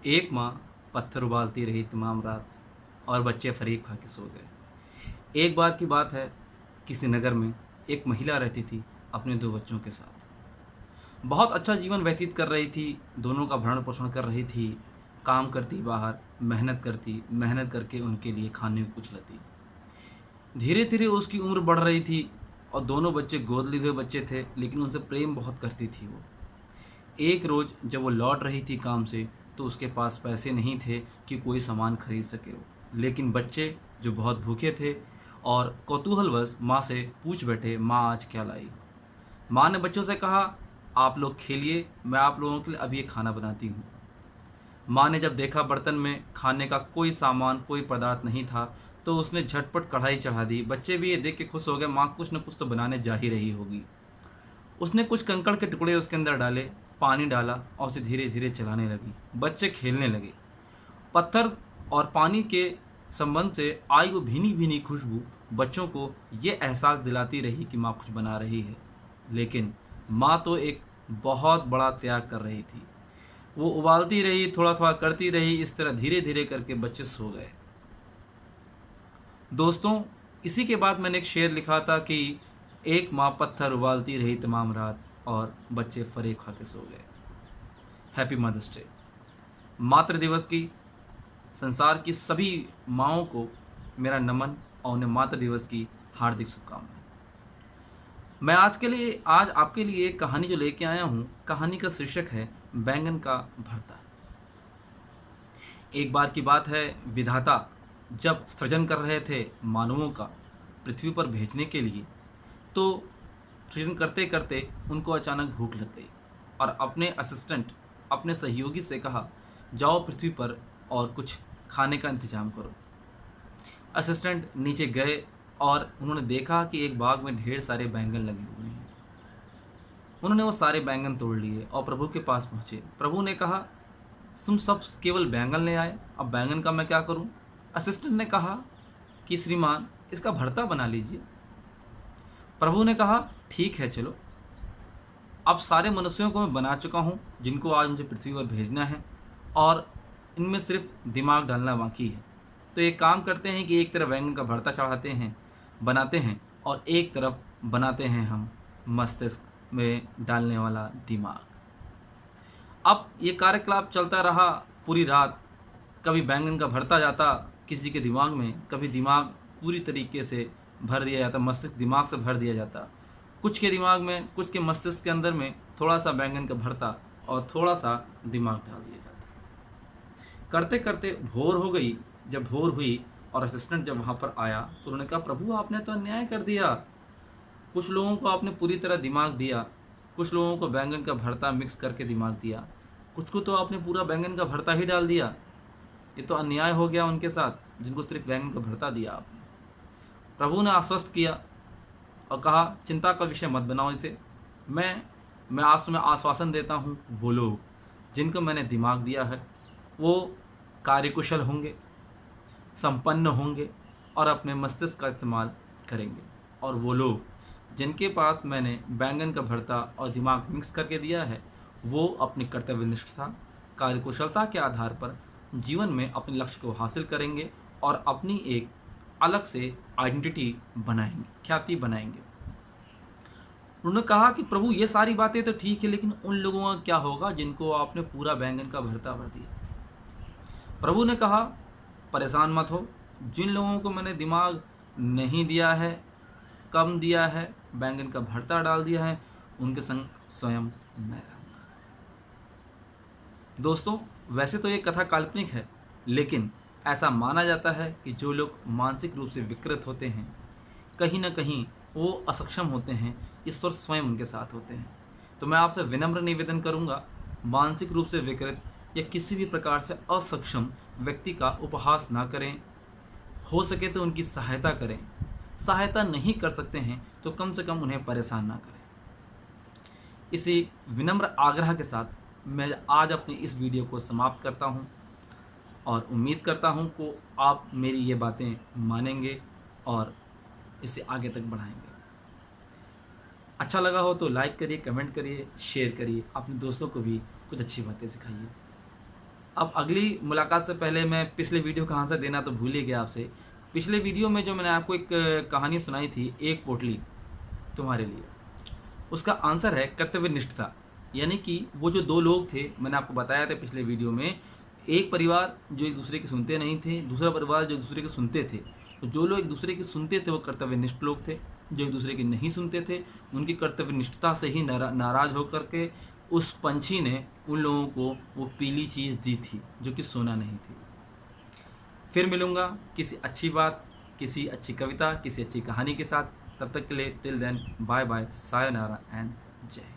एक माँ पत्थर उबालती रही तमाम रात और बच्चे फरीब खा के सो गए। एक बार की बात है, किसी नगर में एक महिला रहती थी अपने 2 बच्चों के साथ। बहुत अच्छा जीवन व्यतीत कर रही थी, दोनों का भरण-पोषण कर रही थी, काम करती बाहर, मेहनत करती, मेहनत करके उनके लिए खाने को कुछ लाती। धीरे-धीरे उसकी उम्र बढ़ रही थी और दोनों बच्चे गोद लिए हुए बच्चे थे, लेकिन उनसे प्रेम बहुत करती थी वो। एक रोज़ जब वो लौट रही थी काम से, तो उसके पास पैसे नहीं थे कि कोई सामान खरीद सके वो। लेकिन बच्चे जो बहुत भूखे थे और कौतूहलवश माँ से पूछ बैठे, माँ आज क्या लाई हो? माँ ने बच्चों से कहा, आप लोग खेलिए, मैं आप लोगों के लिए अभी ये खाना बनाती हूँ। माँ ने जब देखा बर्तन में खाने का कोई सामान, कोई पदार्थ नहीं था, तो उसने झटपट कढ़ाई चढ़ा दी। बच्चे भी ये देख के खुश हो गए, माँ कुछ न कुछ तो बनाने जा ही रही होगी। उसने कुछ कंकड़ के टुकड़े उसके अंदर डाले, पानी डाला और उसे धीरे-धीरे चलाने लगी। बच्चे खेलने लगे। पत्थर और पानी के संबंध से आई वो भीनी-भीनी खुशबू बच्चों को ये एहसास दिलाती रही कि माँ कुछ बना रही है। लेकिन माँ तो एक बहुत बड़ा त्याग कर रही थी। वो उबालती रही, थोड़ा-थोड़ा करती रही, इस तरह धीरे-धीरे करके बच्चे सो गए। दोस्तों, इसी के बाद मैंने एक शेर लिखा था कि एक माँ पत्थर उबालती रही तमाम रात और बच्चे फरे खा के सो गए। Happy mother's day. मातृ दिवस की संसार की सभी माँओं को मेरा नमन और उन्हें मातृ दिवस की हार्दिक शुभकामनाएँ। मैं आज आपके लिए एक कहानी जो लेके आया हूँ, कहानी का शीर्षक है बैंगन का भरता। एक बार की बात है, विधाता जब सृजन कर रहे थे मानवों का पृथ्वी पर भेजने के लिए, तो सृजन करते-करते उनको अचानक भूख लग गई और अपने असिस्टेंट, अपने सहयोगी से कहा, जाओ पृथ्वी पर और कुछ खाने का इंतज़ाम करो। असिस्टेंट नीचे गए और उन्होंने देखा कि एक बाग में ढेर सारे बैंगन लगे हुए हैं। उन्होंने वो सारे बैंगन तोड़ लिए और प्रभु के पास पहुँचे। प्रभु ने कहा, तुम सब केवल बैंगन ले आए, अब बैंगन का मैं क्या करूँ? असिस्टेंट ने कहा कि श्रीमान, इसका भरता बना लीजिए। प्रभु ने कहा, ठीक है चलो। अब सारे मनुष्यों को मैं बना चुका हूँ, जिनको आज मुझे पृथ्वी पर भेजना है और इनमें सिर्फ दिमाग डालना बाकी है। तो एक काम करते हैं कि एक तरफ बैंगन का भरता चढ़ाते हैं, बनाते हैं और एक तरफ बनाते हैं हम मस्तिष्क में डालने वाला दिमाग। अब ये कार्यकलाप चलता रहा पूरी रात। कभी बैंगन का भरता जाता किसी के दिमाग में, कभी दिमाग पूरी तरीके से भर दिया जाता, मस्तिष्क दिमाग से भर दिया जाता। कुछ के दिमाग में, कुछ के मस्तिष्क के अंदर में थोड़ा-सा बैंगन का भरता और थोड़ा-सा दिमाग डाल दिया जाता। करते-करते भोर हो गई। जब भोर हुई और असिस्टेंट जब वहाँ पर आया, तो उन्होंने कहा, प्रभु आपने तो अन्याय कर दिया। कुछ लोगों को आपने पूरी तरह दिमाग दिया, कुछ लोगों को बैंगन का भरता मिक्स करके दिमाग दिया, कुछ को तो आपने पूरा बैंगन का भरता ही डाल दिया। ये तो अन्याय हो गया उनके साथ, जिनको सिर्फ बैंगन का भरता दिया आपने। प्रभु ने आश्वस्त किया और कहा, चिंता का विषय मत बनाओ इसे। मैं आज तुम्हें आश्वासन देता हूँ, वो लोग जिनको मैंने दिमाग दिया है, वो कार्यकुशल होंगे, संपन्न होंगे और अपने मस्तिष्क का इस्तेमाल करेंगे। और वो लोग जिनके पास मैंने बैंगन का भरता और दिमाग मिक्स करके दिया है, वो अपनी कर्तव्यनिष्ठता, कार्यकुशलता के आधार पर जीवन में अपने लक्ष्य को हासिल करेंगे और अपनी एक अलग से आइडेंटिटी बनाएंगे, ख्याति बनाएंगे। उन्होंने कहा कि प्रभु ये सारी बातें तो ठीक है, लेकिन उन लोगों का क्या होगा जिनको आपने पूरा बैंगन का भरता भर दिया? प्रभु ने कहा, परेशान मत हो। जिन लोगों को मैंने दिमाग नहीं दिया है, कम दिया है, बैंगन का भरता डाल दिया है, उनके संग स्वयं मैं रहूँगा। दोस्तों, वैसे तो ये कथा काल्पनिक है, लेकिन ऐसा माना जाता है कि जो लोग मानसिक रूप से विकृत होते हैं, कहीं न कहीं वो असक्षम होते हैं, ईश्वर स्वयं उनके साथ होते हैं। तो मैं आपसे विनम्र निवेदन करूँगा, मानसिक रूप से विकृत या किसी भी प्रकार से असक्षम व्यक्ति का उपहास ना करें। हो सके तो उनकी सहायता करें। सहायता नहीं कर सकते हैं तो कम से कम उन्हें परेशान ना करें। इसी विनम्र आग्रह के साथ मैं आज अपनी इस वीडियो को समाप्त करता हूँ और उम्मीद करता हूँ को आप मेरी ये बातें मानेंगे और इसे आगे तक बढ़ाएँगे। अच्छा लगा हो तो लाइक करिए, कमेंट करिए, शेयर करिए, अपने दोस्तों को भी कुछ अच्छी बातें सिखाइए। अब अगली मुलाकात से पहले मैं पिछले वीडियो का आंसर देना तो भूल ही गया आपसे। पिछले वीडियो में जो मैंने आपको एक कहानी सुनाई थी, एक पोटली तुम्हारे लिए, उसका आंसर है कर्तव्यनिष्ठता। यानी कि वो जो 2 लोग थे, मैंने आपको बताया था पिछले वीडियो में, एक परिवार जो एक दूसरे की सुनते नहीं थे, दूसरा परिवार जो एक दूसरे की सुनते थे। तो जो लोग एक दूसरे की सुनते थे वो कर्तव्यनिष्ठ लोग थे, जो एक दूसरे की नहीं सुनते थे उनकी कर्तव्यनिष्ठता से ही नाराज होकर के उस पंछी ने उन लोगों को वो पीली चीज़ दी थी जो कि सोना नहीं थी। फिर मिलूँगा किसी अच्छी बात, किसी अच्छी कविता, किसी अच्छी कहानी के साथ। तब तक के लिए टिल देन बाय बाय, सायोनारा एंड जय हिंद।